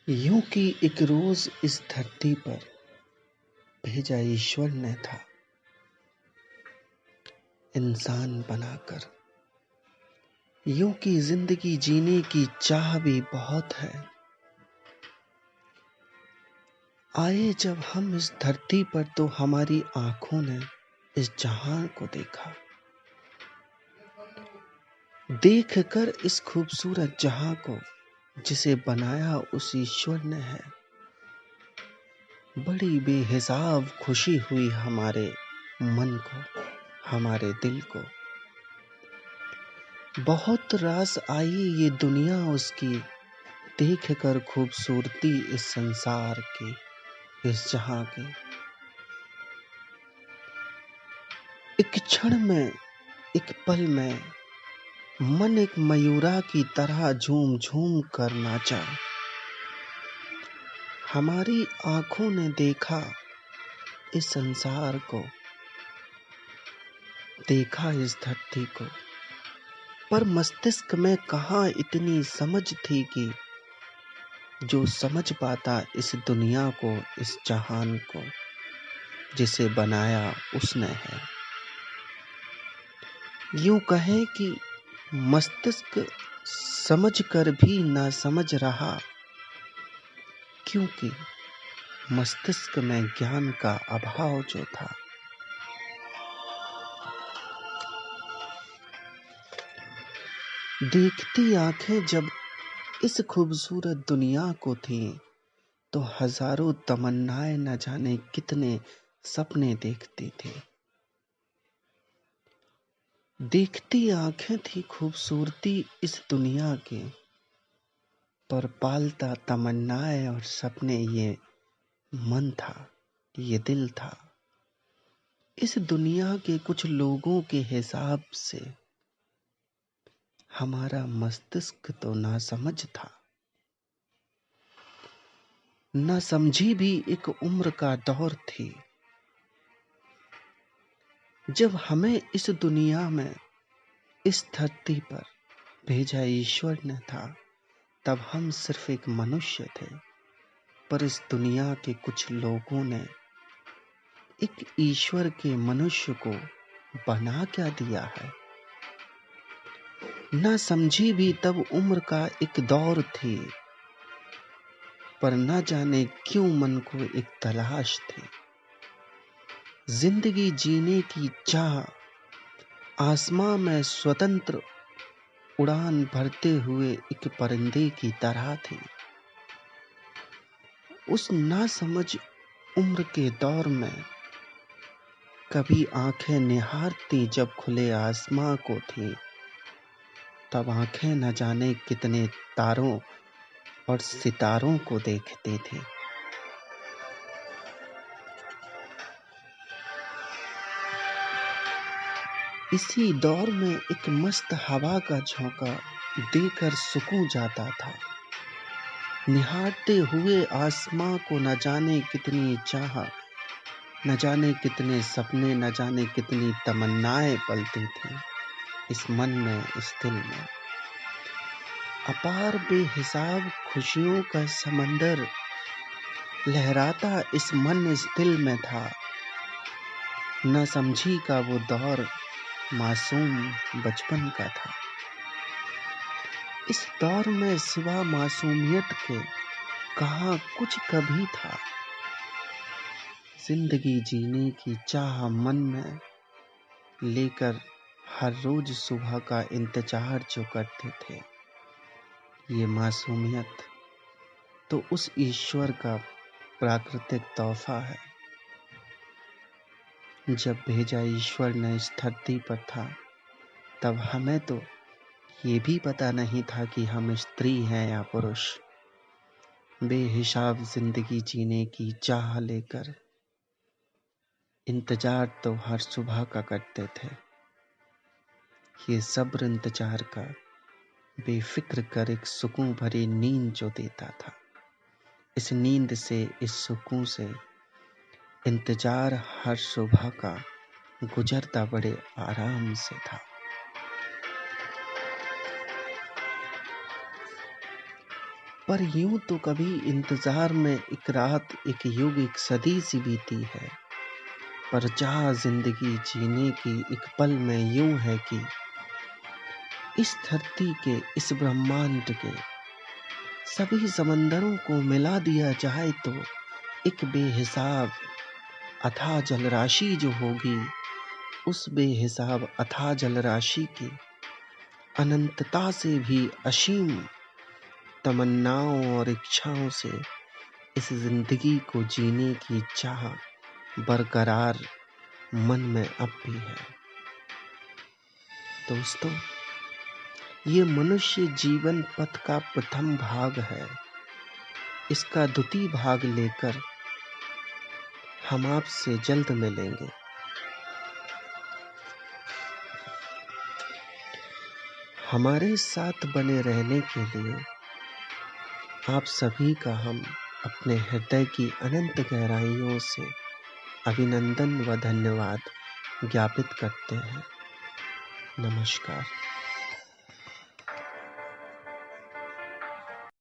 यूं कि एक रोज इस धरती पर भेजा ईश्वर ने था इंसान बनाकर। यूं कि जिंदगी जीने की चाह भी बहुत है। आए जब हम इस धरती पर तो हमारी आंखों ने इस जहां को देखा। देख कर इस खूबसूरत जहां को जिसे बनाया उस ईश्वर ने है, बड़ी बेहिसाब खुशी हुई हमारे मन को, हमारे दिल को। बहुत रास आई ये दुनिया उसकी, देख कर खूबसूरती इस संसार की, इस जहां की। एक क्षण में, एक पल में मन एक मयूरा की तरह झूम झूम कर नाचा। हमारी आंखों ने देखा इस संसार को, देखा इस धरती को, पर मस्तिष्क में कहाँ इतनी समझ थी कि जो समझ पाता इस दुनिया को, इस जहान को जिसे बनाया उसने है। यूं कहें कि मस्तिष्क समझ कर भी ना समझ रहा, क्योंकि मस्तिष्क में ज्ञान का अभाव जो था। देखती आंखें जब इस खूबसूरत दुनिया को थी, तो हजारों तमन्नाएं न जाने कितने सपने देखती थी। देखती आंखें थी खूबसूरती इस दुनिया की, पर पालता तमन्नाएं और सपने ये मन था, ये दिल था। इस दुनिया के कुछ लोगों के हिसाब से हमारा मस्तिष्क तो नासमझ था। ना समझी भी एक उम्र का दौर थी, जब हमें इस दुनिया में, इस धरती पर भेजा ईश्वर ने था। तब हम सिर्फ एक मनुष्य थे, पर इस दुनिया के कुछ लोगों ने एक ईश्वर के मनुष्य को बना क्या दिया है। ना समझी भी तब उम्र का एक दौर थी, पर न जाने क्यों मन को एक तलाश थी। जिंदगी जीने की चाह आसमां में स्वतंत्र उड़ान भरते हुए एक परिंदे की तरह थी। उस नासमझ उम्र के दौर में कभी आंखें निहारती जब खुले आसमां को थी, तब आंखें न जाने कितने तारों और सितारों को देखती थी। इसी दौर में एक मस्त हवा का झोंका देकर सुकून जाता था। निहारते हुए आसमां को न जाने कितनी चाह, न जाने कितने सपने, न जाने कितनी तमन्नाएं पलती थी इस मन में, इस दिल में। अपार बेहिसाब खुशियों का समंदर लहराता इस मन, इस दिल में था। न समझी का वो दौर मासूम बचपन का था। इस दौर में सिवा मासूमियत के कहाँ कुछ कभी था। जिंदगी जीने की चाह मन में लेकर हर रोज सुबह का इंतजार जो करते थे, ये मासूमियत तो उस ईश्वर का प्राकृतिक तोहफा है। जब भेजा ईश्वर ने इस धरती पर था, तब हमें तो ये भी पता नहीं था कि हम स्त्री हैं या पुरुष। बेहिसाब जिंदगी जीने की चाह लेकर इंतजार तो हर सुबह का करते थे। ये सब्र इंतजार का बेफिक्र कर एक सुकून भरी नींद जो देता था। इस नींद से, इस सुकून से इंतजार हर सुबह का गुजरता बड़े आराम से था। पर यूं तो कभी इंतजार में एक रात, एक युग, एक सदी सी बीती है। पर चाह जिंदगी जीने की एक पल में यूं है कि इस धरती के, इस ब्रह्मांड के सभी समंदरों को मिला दिया जाए तो एक बेहिसाब अथाह जलराशि जो होगी, उस बेहिसाब अथाह जलराशि की अनंतता से भी असीम तमन्नाओं और इच्छाओं से इस जिंदगी को जीने की चाह बरकरार मन में अब भी है। दोस्तों, ये मनुष्य जीवन पथ का प्रथम भाग है। इसका द्वितीय भाग लेकर हम आपसे जल्द मिलेंगे। हमारे साथ बने रहने के लिए आप सभी का हम अपने हृदय की अनंत गहराइयों से अभिनंदन व धन्यवाद ज्ञापित करते हैं। नमस्कार।